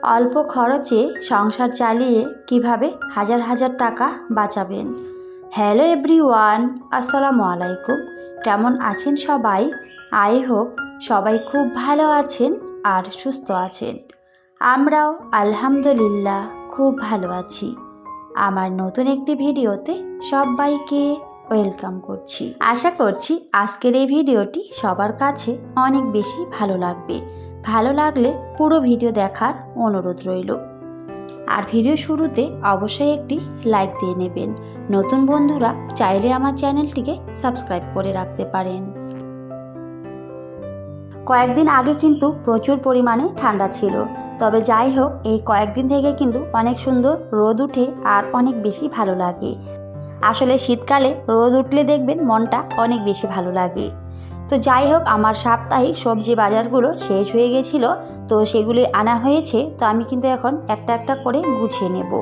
অল্প খরচে সংসার চালিয়ে কিভাবে হাজার হাজার টাকা বাঁচাবেন। হ্যালো এভরিওয়ান, আসসালামু আলাইকুম। কেমন আছেন সবাই? আই হোপ সবাই খুব ভালো আছেন আর সুস্থ আছেন। আমরাও আলহামদুলিল্লাহ খুব ভালো আছি। আমার নতুন একটি ভিডিওতে সবাইকে ওয়েলকাম করছি। আশা করছি আজকের এই ভিডিওটি সবার কাছে অনেক বেশি ভালো লাগবে। ভালো লাগলে পুরো ভিডিও দেখার অনুরোধ রইল। আর ভিডিও শুরুতে অবশ্যই একটি লাইক দিয়ে নেবেন। নতুন বন্ধুরা চাইলে আমার চ্যানেলটিকে সাবস্ক্রাইব করে রাখতে পারেন। কয়েকদিন আগে কিন্তু প্রচুর পরিমাণে ঠান্ডা ছিল, তবে যাই হোক এই কয়েকদিন থেকে কিন্তু অনেক সুন্দর রোদ উঠে আর অনেক বেশি ভালো লাগে। আসলে শীতকালে রোদ উঠলে দেখবেন মনটা অনেক বেশি ভালো লাগে। তো যাই হোক, আমার সাপ্তাহিক সবজি বাজারগুলো শেষ হয়ে গেছিলো, তো সেগুলি আনা হয়েছে। তো আমি কিন্তু এখন একটা একটা করে গুছিয়ে নেব।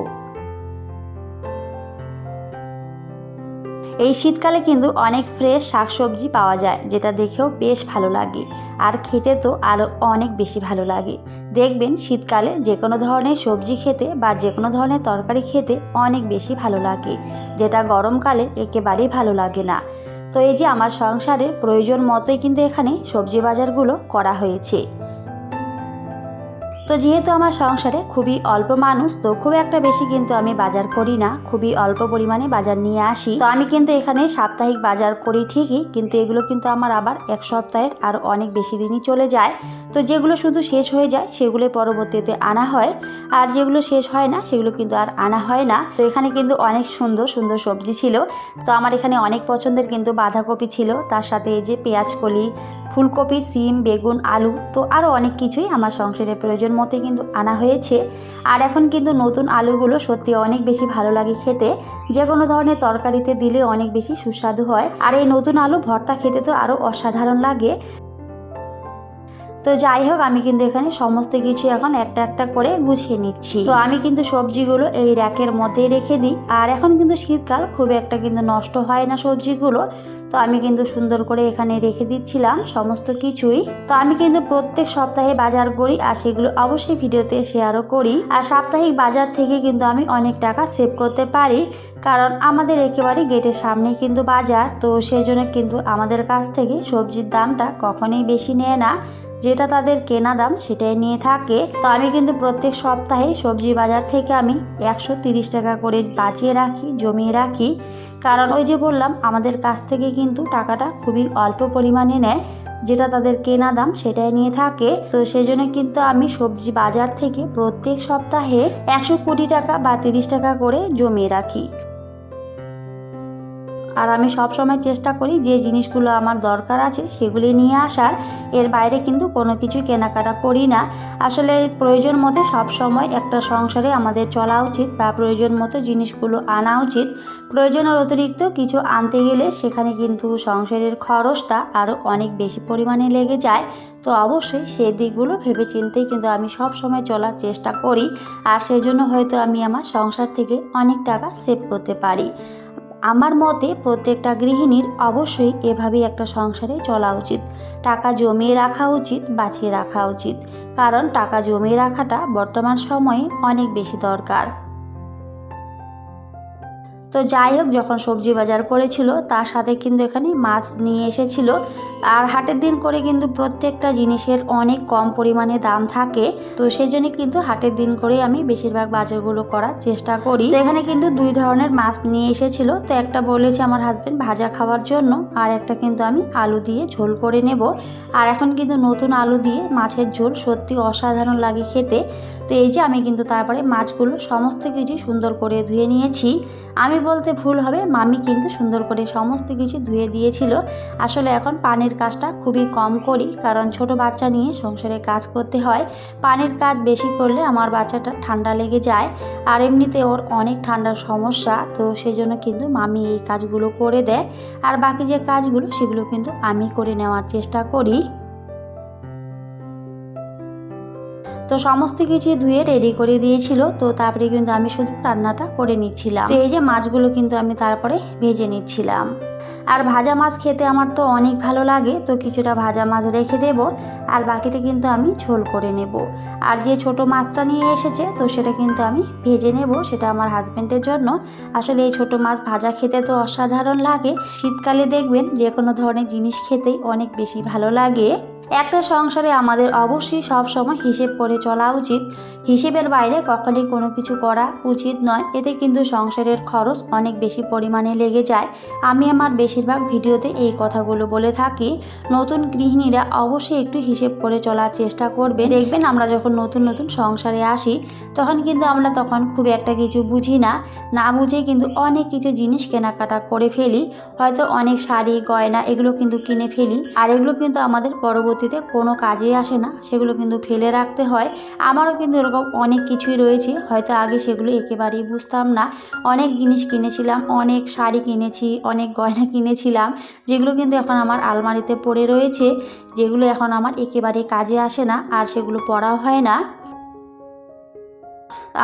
এই শীতকালে কিন্তু অনেক ফ্রেশ শাকসবজি পাওয়া যায়, যেটা দেখেও বেশ ভালো লাগে আর খেতে তো আরও অনেক বেশি ভালো লাগে। দেখবেন শীতকালে যে কোনো ধরনের সবজি খেতে বা যে কোনো ধরনের তরকারি খেতে অনেক বেশি ভালো লাগে, যেটা গরমকালে একেবারেই ভালো লাগে না। তো এই যে আমার সংসারের প্রয়োজন মতোই কিন্তু এখানে সবজি বাজারগুলো করা হয়েছে। তো যেহেতু আমার সংসারে খুবই অল্প মানুষ, তো খুব একটা বেশি কিন্তু আমি বাজার করি না, খুবই অল্প পরিমাণে বাজার নিয়ে আসি। তো আমি কিন্তু এখানে সাপ্তাহিক বাজার করি ঠিকই, কিন্তু এগুলো কিন্তু আমার আবার এক সপ্তাহের আর অনেক বেশি দিনই চলে যায়। তো যেগুলো শুধু শেষ হয়ে যায় সেগুলো পরবর্তীতে আনা হয়, আর যেগুলো শেষ হয় না সেগুলো কিন্তু আর আনা হয় না। তো এখানে কিন্তু অনেক সুন্দর সুন্দর সবজি ছিল। তো আমার এখানে অনেক পছন্দের কিন্তু বাঁধাকপি ছিল, তার সাথে এই যে পেঁয়াজকলি, ফুলকপি, সিম, বেগুন, আলু, তো আরও অনেক কিছুই আমার সংসারের প্রয়োজন মতো কিন্তু আনা হয়েছে। আর এখন কিন্তু নতুন আলুগুলো সত্যি অনেক বেশি ভালো লাগে খেতে, যে কোনো ধরনের তরকারিতে দিলে অনেক বেশি সুস্বাদু হয়। আর এই নতুন আলু ভর্তা খেতে তো আরও অসাধারণ লাগে। তো যাই হোক, আমি কিন্তু এখানে সমস্ত কিছু এখন একটা একটা করে গুছিয়ে নিচ্ছি। তো আমি কিন্তু সবজিগুলো এই র্যাকের মধ্যেই রেখে দিই। আর এখন কিন্তু শীতকাল, খুব একটা কিন্তু নষ্ট হয় না সবজিগুলো। তো আমি কিন্তু সুন্দর করে এখানে রেখে দিচ্ছিলাম সমস্ত কিছুই। তো আমি কিন্তু প্রত্যেক সপ্তাহে বাজার করি, আর সেগুলো অবশ্যই ভিডিওতে শেয়ারও করি। আর সাপ্তাহিক বাজার থেকে কিন্তু আমি অনেক টাকা সেভ করতে পারি, কারণ আমাদের একেবারে গেটের সামনেই কিন্তু বাজার। তো সেই জন্য কিন্তু আমাদের কাছ থেকে সবজির দামটা কখনোই বেশি নেয় না, যেটা তাদের কেনা দাম সেটাই নিয়ে থাকে। তো আমি কিন্তু প্রত্যেক সপ্তাহে সবজি বাজার থেকে আমি 130 টাকা করে বাঁচিয়ে রাখি, জমিয়ে রাখি। কারণ ওই যে বললাম, আমাদের কাছ থেকে কিন্তু টাকাটা খুবই অল্প পরিমাণে নেয়, যেটা তাদের কেনা দাম সেটাই নিয়ে থাকে। তো সেই জন্য কিন্তু আমি সবজি বাজার থেকে প্রত্যেক সপ্তাহে 120 টাকা বা 30 টাকা করে জমিয়ে রাখি। আর আমি সব সময় চেষ্টা করি যে জিনিসগুলো আমার দরকার আছে সেগুলি নিয়ে আসার, এর বাইরে কিন্তু কোনো কিছু কেনাকাটা করি না। আসলে প্রয়োজন মতো সব সময় একটা সংসারে আমাদের চলা উচিত, বা প্রয়োজন মতো জিনিসগুলো আনা উচিত। প্রয়োজনের অতিরিক্ত কিছু আনতে গেলে সেখানে কিন্তু সংসারের খরচটা আরও অনেক বেশি পরিমাণে লেগে যায়। তো অবশ্যই সেই দিকগুলো ভেবে চিন্তেই কিন্তু আমি সব সময় চলার চেষ্টা করি, আর সেই জন্য হয়তো আমি আমার সংসার থেকে অনেক টাকা সেভ করতে পারি। আমার মতে প্রত্যেকটা গৃহিণীর অবশ্যই এভাবেই একটা সংসারে চলা উচিত। টাকা জমিয়ে রাখা উচিত, বাঁচিয়ে রাখা উচিত, কারণ টাকা জমিয়ে রাখাটা বর্তমান সময়ে অনেক বেশি দরকার। তো যাই হোক, যখন সবজি বাজার করেছিল তার সাথে কিন্তু এখানে মাছ নিয়ে এসেছিল। আর হাটের দিন করে কিন্তু প্রত্যেকটা জিনিসের অনেক কম পরিমাণে দাম থাকে। তো সেই জন্য কিন্তু হাটের দিন করে আমি বেশিরভাগ বাজারগুলো করার চেষ্টা করি। তো এখানে কিন্তু দুই ধরনের মাছ নিয়ে এসেছিল। তো একটা বলেছে আমার হাজবেন্ড ভাজা খাওয়ার জন্য, আর একটা কিন্তু আমি আলু দিয়ে ঝোল করে নেব। আর এখন কিন্তু নতুন আলু দিয়ে মাছের ঝোল সত্যি অসাধারণ লাগে খেতে। তো এই যে আমি কিন্তু তারপরে মাছগুলো সমস্ত কিছু সুন্দর করে ধুয়ে নিয়েছি। আমি বলতে ভুল হবে, মামি কিন্তু সুন্দর করে সমস্ত কিছু ধুয়ে দিয়েছিল। আসলে এখন পানির কাজটা খুবই কম করি, কারণ ছোট বাচ্চা নিয়ে সংসারে কাজ করতে হয়। পানির কাজ বেশি করলে আমার বাচ্চাটা ঠান্ডা লেগে যায়, আর এমনিতে ওর অনেক ঠান্ডার সমস্যা। তো সেই জন্য কিন্তু মামি এই কাজগুলো করে দেয়, আর বাকি যে কাজগুলো সেগুলো কিন্তু আমি করে নেওয়ার চেষ্টা করি। তো সমস্ত কিছু ধুয়ে রেডি করে দিয়েছিল। তো তারপরে কিন্তু আমি শুধু রান্নাটা করে নিচ্ছিলাম। তো এই যে মাছগুলো কিন্তু আমি তারপরে ভেজে নিচ্ছিলাম। আর ভাজা মাছ খেতে আমার তো অনেক ভালো লাগে, তো কিছুটা ভাজা মাছ রেখে দেব, আর বাকিটা কিন্তু আমি ঝোল করে নেব। আর যে ছোট মাছটা নিয়ে এসেছে তো সেটা কিন্তু আমি ভেজে নেব, সেটা আমার হাজব্যান্ডের জন্য। আসলে এই ছোট মাছ ভাজা খেতে তো অসাধারণ লাগে। শীতকালে দেখবেন যে কোনো ধরনের জিনিস খেতেই অনেক বেশি ভালো লাগে। একটা সংসারে আমাদের অবশ্যই সব সময় হিসেব করে চলা উচিত। হিসেবের বাইরে কখনোই কোনো কিছু করা উচিত নয়, এতে কিন্তু সংসারের খরচ অনেক বেশি পরিমাণে লেগে যায়। আমি আমার বেশিরভাগ ভিডিওতে এই কথাগুলো বলে থাকি। নতুন গৃহিণীরা অবশ্যই একটু হিসেব করে চলার চেষ্টা করবে। দেখবেন আমরা যখন নতুন নতুন সংসারে আসি তখন কিন্তু আমরা খুব একটা কিছু বুঝি না, না বুঝেই কিন্তু অনেক কিছু জিনিস কেনাকাটা করে ফেলি। হয়তো অনেক শাড়ি গয়না এগুলো কিন্তু কিনে ফেলি, আর এগুলো কিন্তু আমাদের পরবর্তীতে কোনো কাজে আসে না, সেগুলো কিন্তু ফেলে রাখতে হয়। আমারও কিন্তু এরকম অনেক কিছুই রয়েছে, হয়তো আগে সেগুলো একেবারেই বুঝতাম না। অনেক জিনিস কিনেছিলাম, অনেক শাড়ি কিনেছি, অনেক গয়না কিনেছিলাম, যেগুলো কিন্তু এখন আমার আলমারিতে পড়ে রয়েছে, যেগুলো এখন আমার একেবারে কাজে আসে না, আর সেগুলো পরাও হয় না।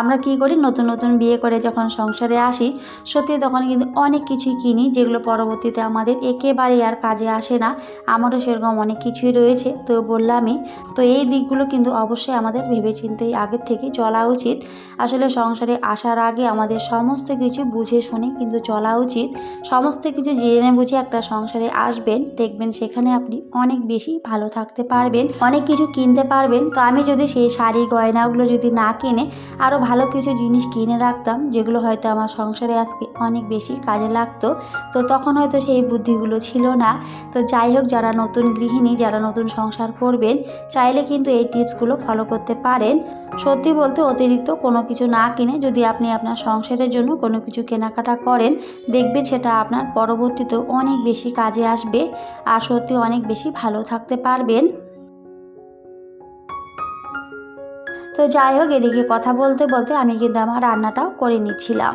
আমরা কি করি, নতুন নতুন বিয়ে করে যখন সংসারে আসি সত্যি তখন কিন্তু অনেক কিছুই কিনি, যেগুলো পরবর্তীতে আমাদের একেবারেই আর কাজে আসে না। আমারও সেরকম অনেক কিছুই রয়েছে, তো বললামই। তো এই দিকগুলো কিন্তু অবশ্যই আমাদের ভেবেচিন্তেই আগের থেকে চলা উচিত। আসলে সংসারে আসার আগে আমাদের সমস্ত কিছু বুঝে শুনে কিন্তু চলা উচিত। সমস্ত কিছু জেনে বুঝে একটা সংসারে আসবেন, দেখবেন সেখানে আপনি অনেক বেশি ভালো থাকতে পারবেন, অনেক কিছু কিনতে পারবেন। তো আমি যদি সেই শাড়ি গয়নাগুলো যদি না কিনে আরও ভালো কিছু জিনিস কিনে রাখতাম, যেগুলো হয়তো আমার সংসারে আজকে অনেক বেশি কাজে লাগতো, তো তখন হয়তো সেই বুদ্ধিগুলো ছিল না। তো যাই হোক, যারা নতুন গৃহিণী, যারা নতুন সংসার করবেন, চাইলে কিন্তু এই টিপসগুলো ফলো করতে পারেন। সত্যি বলতে অতিরিক্ত কোনো কিছু না কিনে যদি আপনি আপনার সংসারের জন্য কোনো কিছু কেনাকাটা করেন, দেখবেন সেটা আপনার পরবর্তীতেও অনেক বেশি কাজে আসবে, আর সত্যি অনেক বেশি ভালো থাকতে পারবেন। তো যাই হোক, এদিকে কথা বলতে বলতে আমি কিন্তু আমার রান্নাটাও করে নিচ্ছিলাম।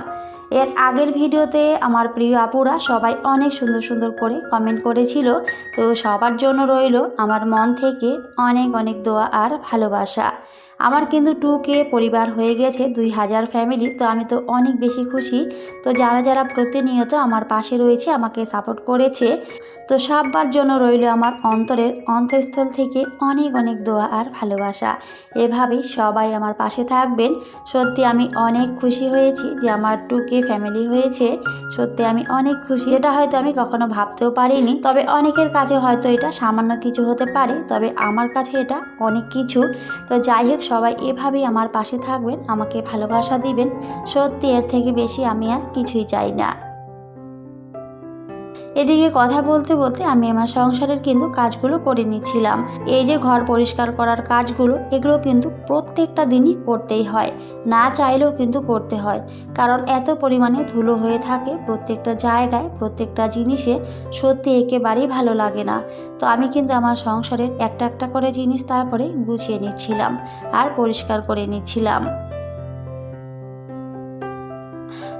এর আগের ভিডিওতে আমার প্রিয় আপুরা সবাই অনেক সুন্দর সুন্দর করে কমেন্ট করেছিল, তো সবার জন্য রইল আমার মন থেকে অনেক অনেক দোয়া আর ভালোবাসা। আমার কিন্তু 2K পরিবার হয়ে গেছে, 2000 ফ্যামিলি, তো আমি তো অনেক বেশি খুশি। তো যারা যারা প্রতিনিয়ত আমার পাশে রয়েছে, আমাকে সাপোর্ট করেছে, তো সবার জন্য রইল আমার অন্তরের অন্তঃস্থল থেকে অনেক অনেক দোয়া আর ভালোবাসা। এভাবেই সবাই আমার পাশে থাকবেন। সত্যি আমি অনেক খুশি হয়েছি যে আমার 2K ফ্যামিলি হয়েছে। সত্যি আমি অনেক খুশি, যেটা হয়তো আমি কখনো ভাবতেও পারিনি। তবে অনেকের কাছে হয়তো এটা সামান্য কিছু হতে পারে, তবে আমার কাছে এটা অনেক কিছু। তো যাই হোক, সবাই এভাবেই আমার পাশে থাকবেন, আমাকে ভালোবাসা দিবেন। সত্যি এর থেকে বেশি আমি আর কিছুই চাই না। এদিকে কথা বলতে বলতে আমি আমার সংসারের কিন্তু কাজগুলো করে নিচ্ছিলাম। এই যে ঘর পরিষ্কার করার কাজগুলো, এগুলো কিন্তু প্রত্যেকটা দিনই করতেই হয়, না চাইলেও কিন্তু করতে হয়। কারণ এত পরিমাণে ধুলো হয়ে থাকে প্রত্যেকটা জায়গায়, প্রত্যেকটা জিনিসে, সত্যি একেবারেই ভালো লাগে না। তো আমি কিন্তু আমার সংসারের একটা একটা করে জিনিস তারপরে গুছিয়ে নিচ্ছিলাম আর পরিষ্কার করে নিচ্ছিলাম।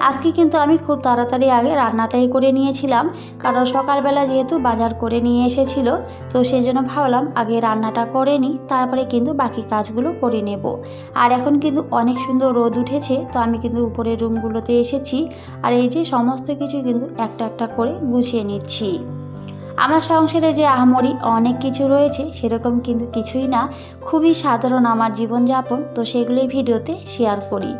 আজকে কিন্তু আমি খুব তাড়াতাড়ি আগে রান্নাটাই করে নিয়েছিলাম, কারণ সকালবেলা যেহেতু বাজার করে নিয়ে এসেছিল, তো সেই জন্য ভাবলাম আগে রান্নাটা করে নিই, তারপরে কিন্তু বাকি কাজগুলো করে নেব। আর এখন কিন্তু অনেক সুন্দর রোদ উঠেছে, তো আমি কিন্তু উপরের রুমগুলোতে এসেছি, আর এই যে সমস্ত কিছু কিন্তু একটা একটা করে গুছিয়ে নিচ্ছি। আমার সংসারে যে আহামরি অনেক কিছু রয়েছে সেরকম কিন্তু কিছুই না, খুবই সাধারণ আমার জীবনযাপন, তো সেগুলোই ভিডিওতে শেয়ার করি।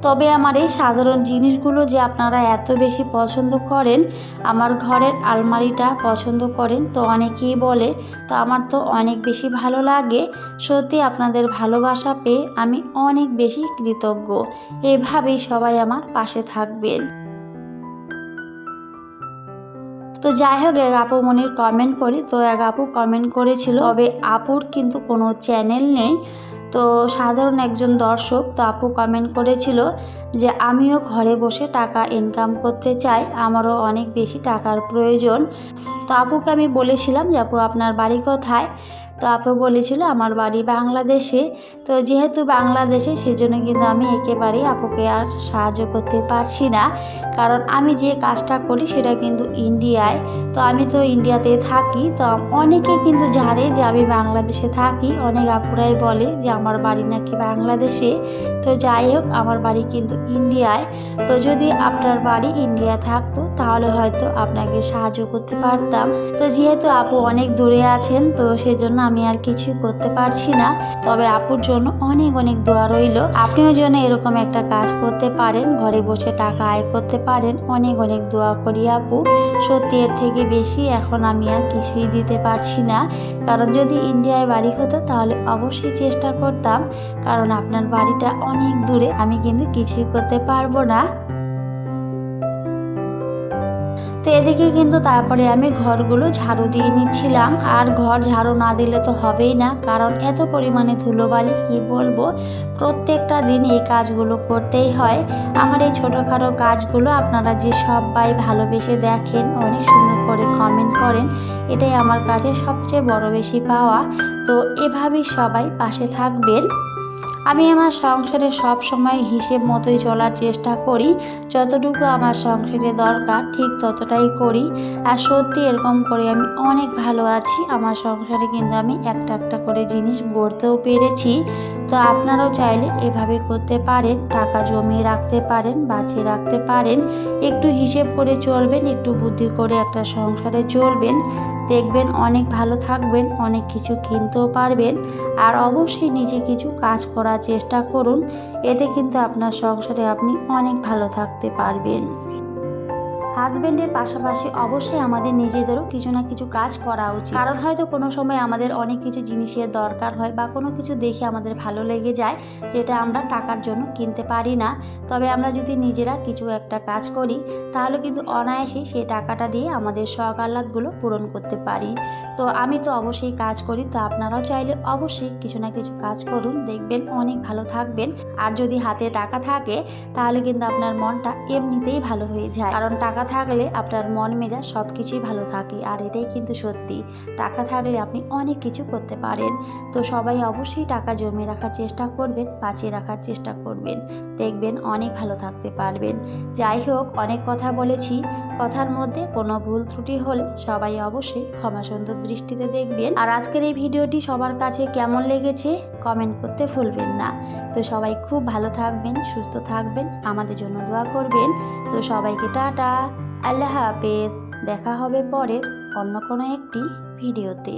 তবে আমার এই সাধারণ জিনিসগুলো যে আপনারা এত বেশি পছন্দ করেন, আমার ঘরের আলমারিটা পছন্দ করেন, তো অনেকেই বলে, তো আমার তো অনেক বেশি ভালো লাগে। সত্যি আপনাদের ভালোবাসা পেয়ে আমি অনেক বেশি কৃতজ্ঞ। এভাবেই সবাই আমার পাশে থাকবেন। তো যাই হোক, এক আপু মনির কমেন্ট করি, তো এক আপু কমেন্ট করেছিল, তবে আপুর কিন্তু কোনো চ্যানেল নেই, তো সাধারণ একজন দর্শক। তো আপু কমেন্ট করেছিল যে আমিও ঘরে বসে টাকা ইনকাম করতে চাই, আমারও অনেক বেশি টাকার প্রয়োজন। তো আপুকে আমি বলেছিলাম যে আপু আপনার বাড়ি কোথায়, তো আপু বলেছিল আমার বাড়ি বাংলাদেশে। তো যেহেতু বাংলাদেশে সেজন্য কিন্তু আমি একেবারেই আপুকে আর সাহায্য করতে পারছি না, কারণ আমি যে কাজটা করি সেটা কিন্তু ইন্ডিয়ায়। তো আমি তো ইন্ডিয়াতে থাকি, তো অনেকে কিন্তু জানে যে আমি বাংলাদেশে থাকি। অনেক আপুরাই বলে যে আমার বাড়ি নাকি বাংলাদেশে। তো যাই হোক, আমার বাড়ি কিন্তু ইন্ডিয়ায়। তো যদি আপনার বাড়ি ইন্ডিয়া থাকতো তাহলে হয়তো আপনাকে সাহায্য করতে পারতাম। তো যেহেতু আপু অনেক দূরে আছেন, তো সেজন্য আমি আর কিছুই করতে পারছি না। তবে আপুর জন্য অনেক অনেক দোয়া রইল। আপনিও যেন এরকম একটা কাজ করতে পারেন, ঘরে বসে টাকা আয় করতে পারেন। অনেক অনেক দোয়া করি আপু। সত্যি এর থেকে বেশি এখন আমি আর কিছুই দিতে পারছি না, কারণ যদি ইন্ডিয়ায় বাড়ি হতো তাহলে অবশ্যই চেষ্টা করতাম, কারণ আপনার বাড়িটা অনেক দূরে, আমি কিন্তু কিছুই করতে পারবো না। তো এদিকে কিন্তু তারপরে আমি ঘরগুলো ঝাড়ু দিয়ে নিচ্ছিলাম। আর ঘর ঝাড়ু না দিলে তো হবেই না, কারণ এত পরিমাণে ধুলোবালি কি বলবো, প্রত্যেকটা দিন এই কাজগুলো করতেই হয়। আমার এই ছোটোখাটো কাজগুলো আপনারা যে সবাই ভালোবেসে দেখেন, অনেক সুন্দর করে কমেন্ট করেন, এটাই আমার কাছে সবচেয়ে বড় বেশি পাওয়া। তো এভাবেই সবাই পাশে থাকবেন। আমি আমার সংসারে সব সময় হিসেব মতোই চলার চেষ্টা করি। যতটুকু আমার সংসারে দরকার ঠিক ততটাই করি। আর সত্যি এরকম করে আমি অনেক ভালো আছি। আমার সংসারে কিন্তু আমি একটা একটা করে জিনিস গড়তেও পেরেছি। তো আপনারাও চাইলে এভাবে করতে পারেন, টাকা জমিয়ে রাখতে পারেন, বাঁচিয়ে রাখতে পারেন। একটু হিসেব করে চলবেন, একটু বুদ্ধি করে একটা সংসারে চলবেন, দেখবেন অনেক ভালো থাকবেন, অনেক কিছু কিনতেও পারবেন। আর অবশ্যই নিজে কিছু কাজ করার চেষ্টা করুন, এতে কিন্তু আপনার সংসারে আপনি অনেক ভালো থাকতে পারবেন। হাজবেন্ডের পাশাপাশি অবশ্যই আমাদের নিজেদেরও কিছু না কিছু কাজ করা উচিত, কারণ হয়তো কোনো সময় আমাদের অনেক কিছু জিনিসের দরকার হয় বা কোনো কিছু দেখে আমাদের ভালো লেগে যায়, যেটা আমরা টাকার জন্য কিনতে পারি না। তবে আমরা যদি নিজেরা কিছু একটা কাজ করি তাহলে কিন্তু অনায়াসেই সেই টাকাটা দিয়ে আমাদের শখ আহ্লাদগুলো পূরণ করতে পারি। তো আমি তো অবশ্যই কাজ করি, তো আপনারাও চাইলে অবশ্যই কিছু না কিছু কাজ করুন, দেখবেন অনেক ভালো থাকবেন। আর যদি হাতে টাকা থাকে তাহলে কিন্তু আপনার মনটা এমনিতেই ভালো হয়ে যায়, কারণ টাকা থাকলে আপনার মন মেজাজ সব কিছুই ভালো থাকে। আর এটাই কিন্তু সত্যি, টাকা থাকলে আপনি অনেক কিছু করতে পারেন। তো সবাই অবশ্যই টাকা জমিয়ে রাখার চেষ্টা করবেন, বাঁচিয়ে রাখার চেষ্টা করবেন, দেখবেন অনেক ভালো থাকতে পারবেন। যাই হোক, অনেক কথা বলেছি, কথার মধ্যে কোনো ভুল ত্রুটি হলে সবাই অবশ্যই ক্ষমা সুন্দর দৃষ্টিতে দেখবেন। আর আজকের এই ভিডিওটি সবার কাছে কেমন লেগেছে কমেন্ট করতে ভুলবেন না। তো সবাই খুব ভালো থাকবেন, সুস্থ থাকবেন, আমাদের জন্য দোয়া করবেন। তো সবাইকে টাটা, আল্লাহ হাফেজ। দেখা হবে পরের অন্য কোনো একটি ভিডিওতে।